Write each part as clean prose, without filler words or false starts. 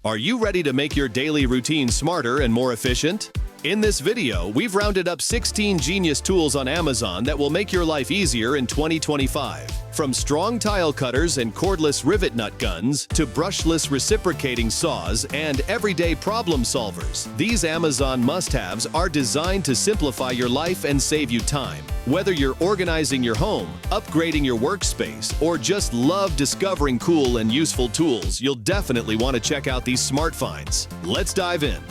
Are you ready to make your daily routine smarter and more efficient? In this video, we've rounded up 16 genius tools on Amazon that will make your life easier in 2025. From strong tile cutters and cordless rivet nut guns to brushless reciprocating saws and everyday problem solvers, these Amazon must-haves are designed to simplify your life and save you time. Whether you're organizing your home, upgrading your workspace, or just love discovering cool and useful tools, you'll definitely want to check out these smart finds. Let's dive in.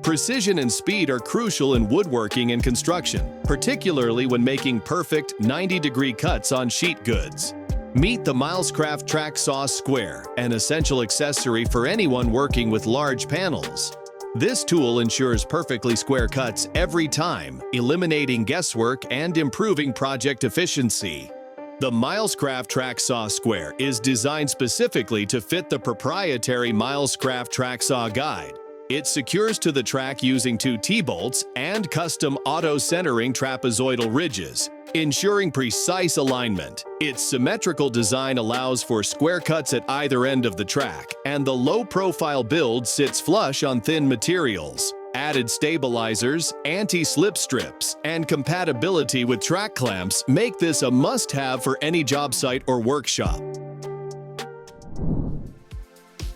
Precision and speed are crucial in woodworking and construction, particularly when making perfect 90-degree cuts on sheet goods. Meet the Milescraft TrackSawSquare, an essential accessory for anyone working with large panels. This tool ensures perfectly square cuts every time, eliminating guesswork and improving project efficiency. The Milescraft TrackSawSquare is designed specifically to fit the proprietary Milescraft TrackSaw guide. It secures to the track using 2 T-bolts and custom auto-centering trapezoidal ridges, ensuring precise alignment. Its symmetrical design allows for square cuts at either end of the track, and the low-profile build sits flush on thin materials. Added stabilizers, anti-slip strips, and compatibility with track clamps make this a must-have for any job site or workshop.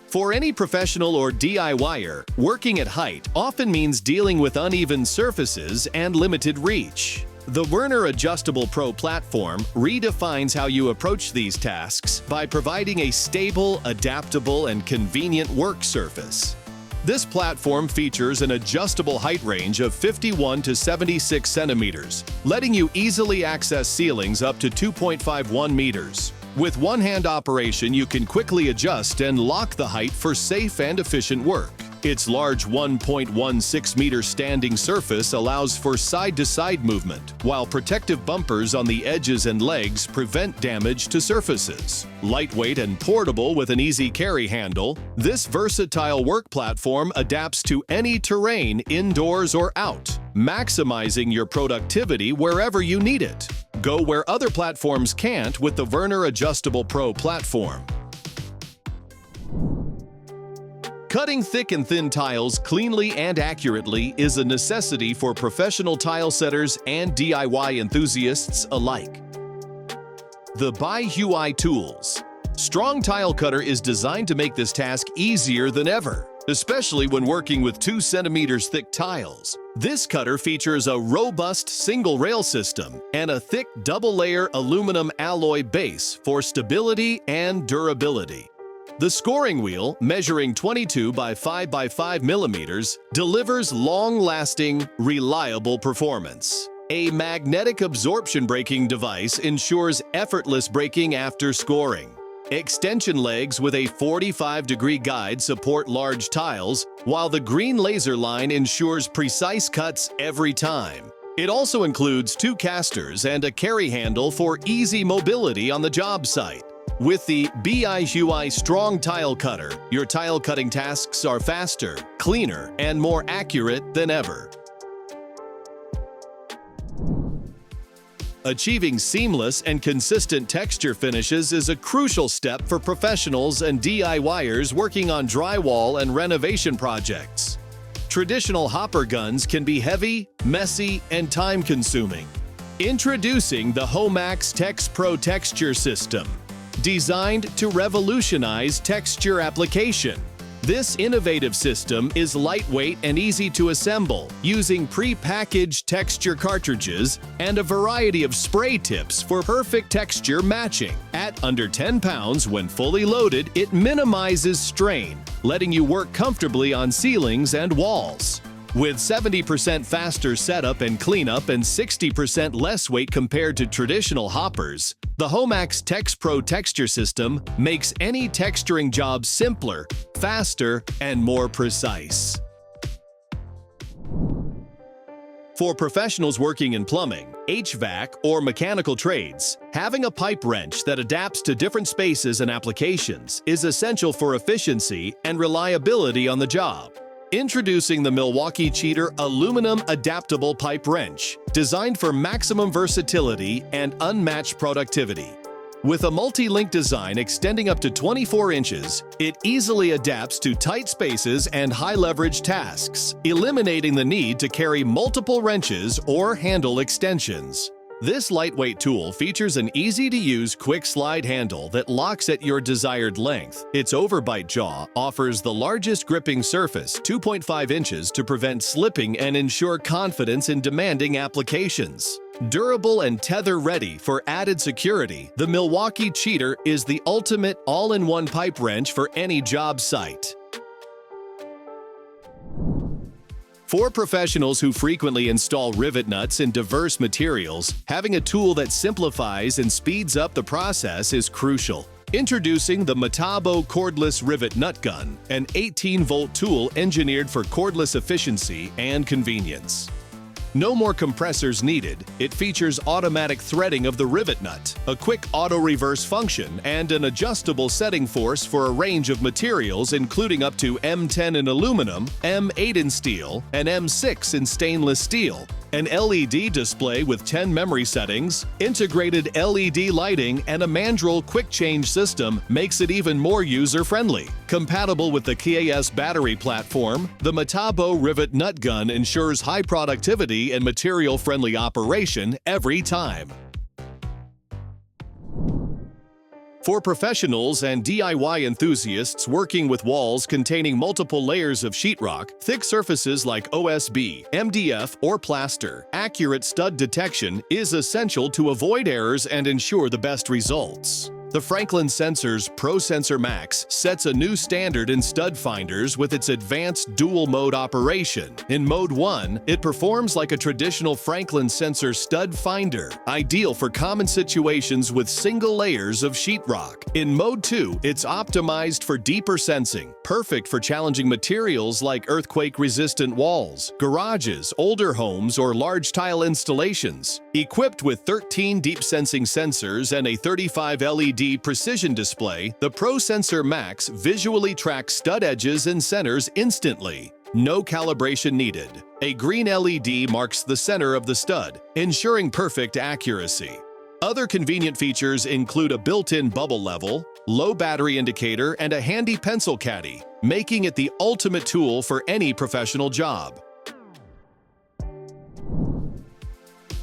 For any professional or DIYer, working at height often means dealing with uneven surfaces and limited reach. The Werner Adjustable Pro platform redefines how you approach these tasks by providing a stable, adaptable, and convenient work surface. This platform features an adjustable height range of 51 to 76 centimeters, letting you easily access ceilings up to 2.51 meters. With one-hand operation, you can quickly adjust and lock the height for safe and efficient work. Its large 1.16-meter standing surface allows for side-to-side movement, while protective bumpers on the edges and legs prevent damage to surfaces. Lightweight and portable with an easy carry handle, this versatile work platform adapts to any terrain indoors or out, maximizing your productivity wherever you need it. Go where other platforms can't with the Werner Adjustable Pro platform. Cutting thick and thin tiles cleanly and accurately is a necessity for professional tile setters and DIY enthusiasts alike. The Bihui Tools Strong Tile Cutter is designed to make this task easier than ever, especially when working with 2 centimeters thick tiles. This cutter features a robust single rail system and a thick double-layer aluminum alloy base for stability and durability. The scoring wheel, measuring 22 by 5 by 5 millimeters, delivers long-lasting, reliable performance. A magnetic absorption braking device ensures effortless braking after scoring. Extension legs with a 45-degree guide support large tiles, while the green laser line ensures precise cuts every time. It also includes 2 casters and a carry handle for easy mobility on the job site. With the Bihui Strong Tile Cutter, your tile cutting tasks are faster, cleaner, and more accurate than ever. Achieving seamless and consistent texture finishes is a crucial step for professionals and DIYers working on drywall and renovation projects. Traditional hopper guns can be heavy, messy, and time-consuming. Introducing the Homax Tex Pro Texture System, designed to revolutionize texture application. This innovative system is lightweight and easy to assemble, using pre-packaged texture cartridges and a variety of spray tips for perfect texture matching. At under 10 pounds when fully loaded, it minimizes strain, letting you work comfortably on ceilings and walls. With 70% faster setup and cleanup and 60% less weight compared to traditional hoppers, the Homax Tex Pro Texture System makes any texturing job simpler, faster, and more precise. For professionals working in plumbing, HVAC, or mechanical trades, having a pipe wrench that adapts to different spaces and applications is essential for efficiency and reliability on the job. Introducing the Milwaukee Cheater Aluminum Adaptable Pipe Wrench, designed for maximum versatility and unmatched productivity. With a multi-link design extending up to 24 inches, it easily adapts to tight spaces and high-leverage tasks, eliminating the need to carry multiple wrenches or handle extensions. This lightweight tool features an easy-to-use quick slide handle that locks at your desired length. Its overbite jaw offers the largest gripping surface, 2.5 inches, to prevent slipping and ensure confidence in demanding applications. Durable and tether-ready for added security, the Milwaukee Cheater is the ultimate all-in-one pipe wrench for any job site. For professionals who frequently install rivet nuts in diverse materials, having a tool that simplifies and speeds up the process is crucial. Introducing the Metabo Cordless Rivet Nut Gun, an 18-volt tool engineered for cordless efficiency and convenience. No more compressors needed. It features automatic threading of the rivet nut, a quick auto-reverse function, and an adjustable setting force for a range of materials including up to M10 in aluminum, M8 in steel, and M6 in stainless steel. An LED display with 10 memory settings, integrated LED lighting, and a mandrel quick-change system makes it even more user-friendly. Compatible with the KAS battery platform, the Metabo Rivet Nut Gun ensures high productivity and material-friendly operation every time. For professionals and DIY enthusiasts working with walls containing multiple layers of sheetrock, thick surfaces like OSB, MDF, or plaster, accurate stud detection is essential to avoid errors and ensure the best results. The Franklin Sensor's ProSensor Max sets a new standard in stud finders with its advanced dual-mode operation. In Mode 1, it performs like a traditional Franklin Sensor stud finder, ideal for common situations with single layers of sheetrock. In Mode 2, it's optimized for deeper sensing, perfect for challenging materials like earthquake-resistant walls, garages, older homes, or large tile installations. Equipped with 13 deep-sensing sensors and a 35 LED precision display, the ProSensor Max visually tracks stud edges and centers instantly. No calibration needed. A green LED marks the center of the stud, ensuring perfect accuracy. Other convenient features include a built-in bubble level, low battery indicator, and a handy pencil caddy, making it the ultimate tool for any professional job.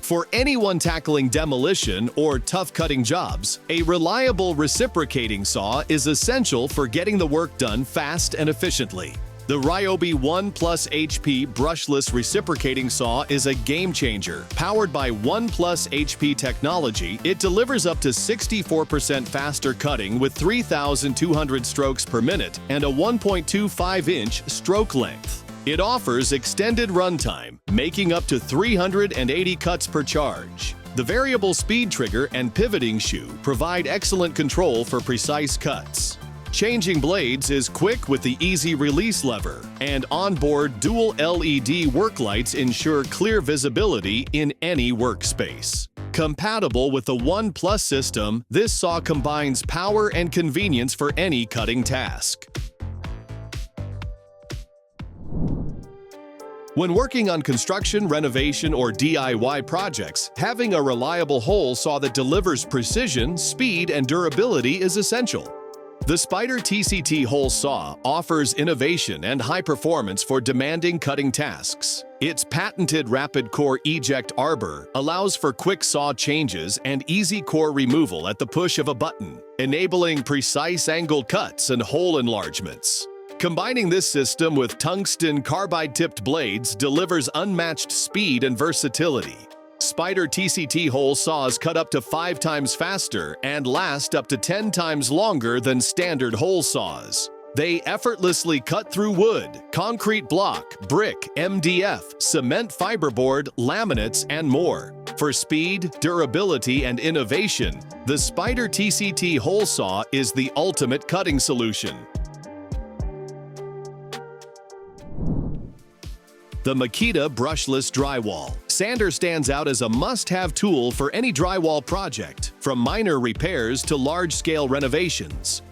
For anyone tackling demolition or tough cutting jobs, a reliable reciprocating saw is essential for getting the work done fast and efficiently. The RYOBI 1+ HP brushless reciprocating saw is a game changer. Powered by 1+ HP technology, it delivers up to 64% faster cutting with 3,200 strokes per minute and a 1.25-inch stroke length. It offers extended runtime, making up to 380 cuts per charge. The variable speed trigger and pivoting shoe provide excellent control for precise cuts. Changing blades is quick with the easy release lever, and onboard dual LED work lights ensure clear visibility in any workspace. Compatible with the 1+ system, this saw combines power and convenience for any cutting task. When working on construction, renovation, or DIY projects, having a reliable hole saw that delivers precision, speed, and durability is essential. The Spyder TCT Hole Saw offers innovation and high performance for demanding cutting tasks. Its patented rapid core eject arbor allows for quick saw changes and easy core removal at the push of a button, enabling precise angled cuts and hole enlargements. Combining this system with tungsten carbide-tipped blades delivers unmatched speed and versatility. Spyder TCT Hole Saws cut up to 5 times faster and last up to 10 times longer than standard hole saws. They effortlessly cut through wood, concrete block, brick, MDF, cement fiberboard, laminates, and more. For speed, durability, and innovation, the Spyder TCT Hole Saw is the ultimate cutting solution. The Makita Brushless Drywall Sander stands out as a must-have tool for any drywall project, from minor repairs to large-scale renovations.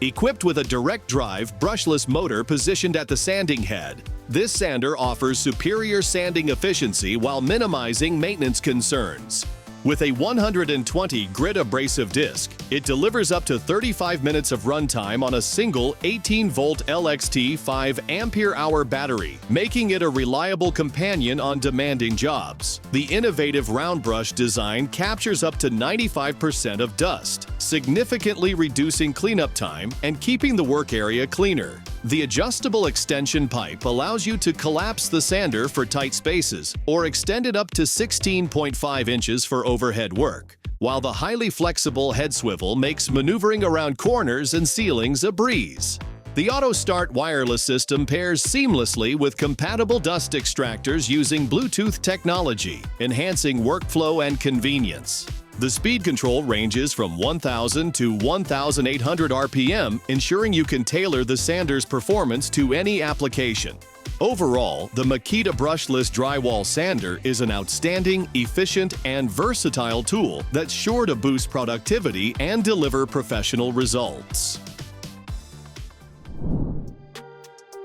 Equipped with a direct drive, brushless motor positioned at the sanding head, this sander offers superior sanding efficiency while minimizing maintenance concerns. With a 120 grit abrasive disc, it delivers up to 35 minutes of runtime on a single 18-volt LXT 5 ampere-hour battery, making it a reliable companion on demanding jobs. The innovative round brush design captures up to 95% of dust, significantly reducing cleanup time and keeping the work area cleaner. The adjustable extension pipe allows you to collapse the sander for tight spaces or extend it up to 16.5 inches for overhead work, while the highly flexible head swivel makes maneuvering around corners and ceilings a breeze. The Auto Start wireless system pairs seamlessly with compatible dust extractors using Bluetooth technology, enhancing workflow and convenience. The speed control ranges from 1,000 to 1,800 RPM, ensuring you can tailor the sander's performance to any application. Overall, the Makita brushless drywall sander is an outstanding, efficient, and versatile tool that's sure to boost productivity and deliver professional results.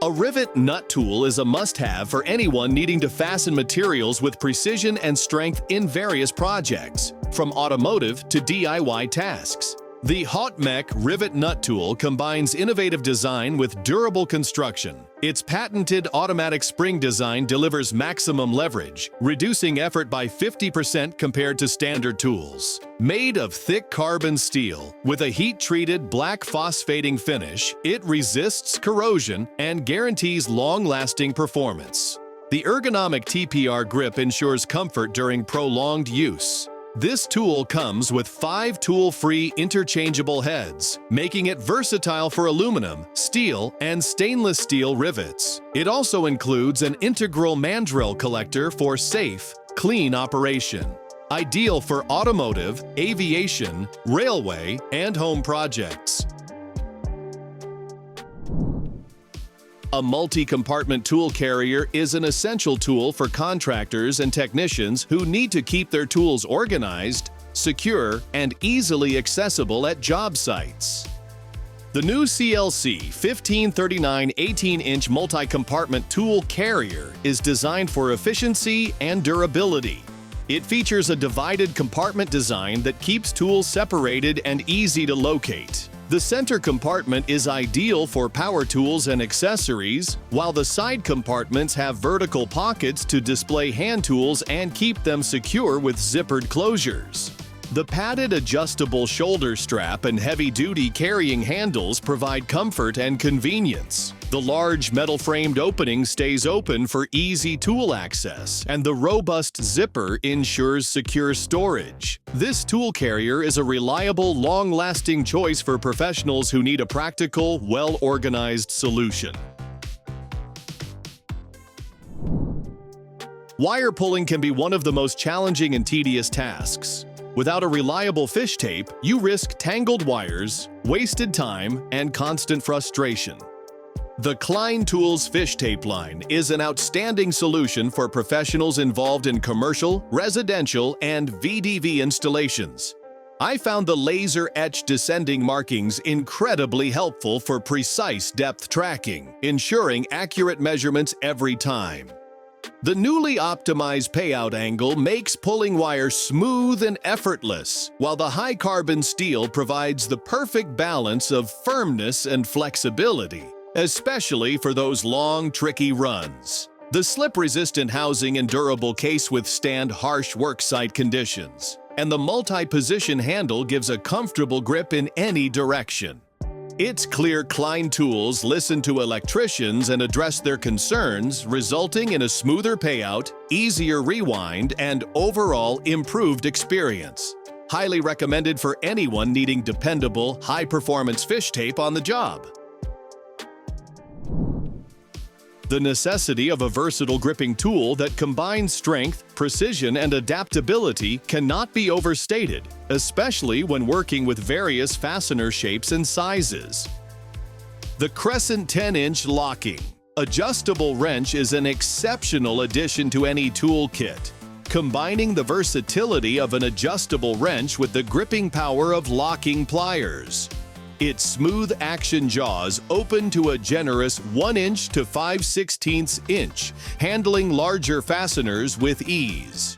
A rivet nut tool is a must-have for anyone needing to fasten materials with precision and strength in various projects, from automotive to DIY tasks. The HAUTMEC rivet nut tool combines innovative design with durable construction. Its patented automatic spring design delivers maximum leverage, reducing effort by 50% compared to standard tools. Made of thick carbon steel, with a heat-treated black phosphating finish, it resists corrosion and guarantees long-lasting performance. The ergonomic TPR grip ensures comfort during prolonged use. This tool comes with 5 tool-free interchangeable heads, making it versatile for aluminum, steel, and stainless steel rivets. It also includes an integral mandrel collector for safe, clean operation. Ideal for automotive, aviation, railway, and home projects. A multi-compartment tool carrier is an essential tool for contractors and technicians who need to keep their tools organized, secure, and easily accessible at job sites. The new CLC 1539 18-inch multi-compartment tool carrier is designed for efficiency and durability. It features a divided compartment design that keeps tools separated and easy to locate. The center compartment is ideal for power tools and accessories, while the side compartments have vertical pockets to display hand tools and keep them secure with zippered closures. The padded adjustable shoulder strap and heavy-duty carrying handles provide comfort and convenience. The large metal-framed opening stays open for easy tool access, and the robust zipper ensures secure storage. This tool carrier is a reliable, long-lasting choice for professionals who need a practical, well-organized solution. Wire pulling can be one of the most challenging and tedious tasks. Without a reliable fish tape, you risk tangled wires, wasted time, and constant frustration. The Klein Tools fish tape line is an outstanding solution for professionals involved in commercial, residential, and VDV installations. I found the laser-etched descending markings incredibly helpful for precise depth tracking, ensuring accurate measurements every time. The newly optimized payout angle makes pulling wire smooth and effortless, while the high-carbon steel provides the perfect balance of firmness and flexibility, especially for those long, tricky runs. The slip-resistant housing and durable case withstand harsh worksite conditions, and the multi-position handle gives a comfortable grip in any direction. Its clear Klein tools listen to electricians and address their concerns, resulting in a smoother payout, easier rewind, and overall improved experience. Highly recommended for anyone needing dependable, high-performance fish tape on the job. The necessity of a versatile gripping tool that combines strength, precision, and adaptability cannot be overstated, especially when working with various fastener shapes and sizes. The Crescent 10-inch locking, adjustable wrench is an exceptional addition to any tool kit, combining the versatility of an adjustable wrench with the gripping power of locking pliers. Its smooth action jaws open to a generous 1 inch to 5/16 inch, handling larger fasteners with ease.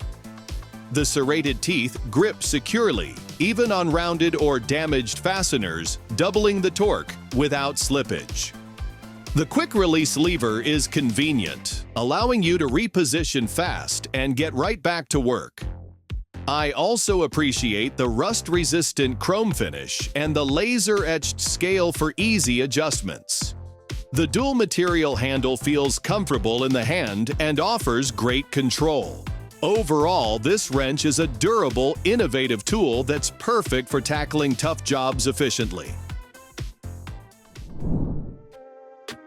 The serrated teeth grip securely, even on rounded or damaged fasteners, doubling the torque without slippage. The quick-release lever is convenient, allowing you to reposition fast and get right back to work. I also appreciate the rust-resistant chrome finish and the laser-etched scale for easy adjustments. The dual-material handle feels comfortable in the hand and offers great control. Overall, this wrench is a durable, innovative tool that's perfect for tackling tough jobs efficiently.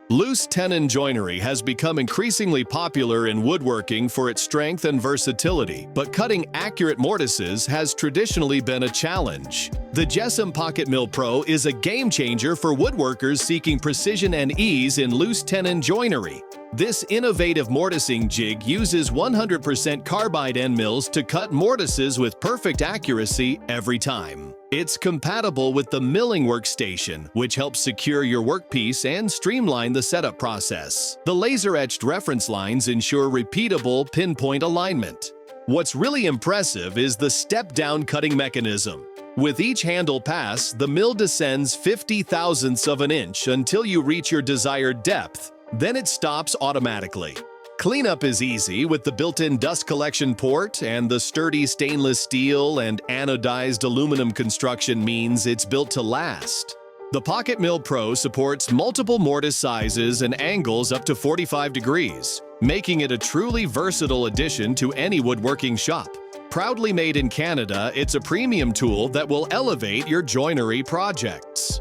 Loose tenon joinery has become increasingly popular in woodworking for its strength and versatility, but cutting accurate mortises has traditionally been a challenge. The JessEm Pocket Mill Pro is a game-changer for woodworkers seeking precision and ease in loose tenon joinery. This innovative mortising jig uses 100% carbide end mills to cut mortises with perfect accuracy every time. It's compatible with the milling workstation, which helps secure your workpiece and streamline the setup process. The laser-etched reference lines ensure repeatable pinpoint alignment. What's really impressive is the step-down cutting mechanism. With each handle pass, the mill descends 50 thousandths of an inch until you reach your desired depth. Then it stops automatically. Cleanup is easy with the built-in dust collection port, and the sturdy stainless steel and anodized aluminum construction means it's built to last. The Pocket Mill Pro supports multiple mortise sizes and angles up to 45 degrees, making it a truly versatile addition to any woodworking shop. Proudly made in Canada, it's a premium tool that will elevate your joinery projects.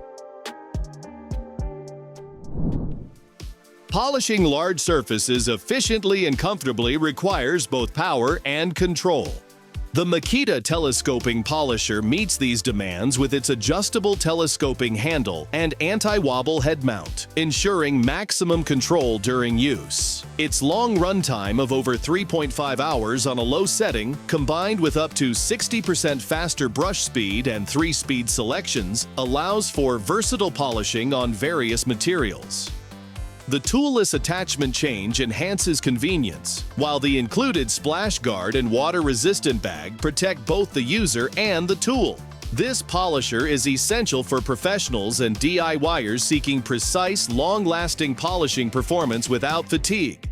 Polishing large surfaces efficiently and comfortably requires both power and control. The Makita telescoping polisher meets these demands with its adjustable telescoping handle and anti-wobble head mount, ensuring maximum control during use. Its long runtime of over 3.5 hours on a low setting, combined with up to 60% faster brush speed and 3-speed selections, allows for versatile polishing on various materials. The toolless attachment change enhances convenience, while the included splash guard and water-resistant bag protect both the user and the tool. This polisher is essential for professionals and DIYers seeking precise, long-lasting polishing performance without fatigue.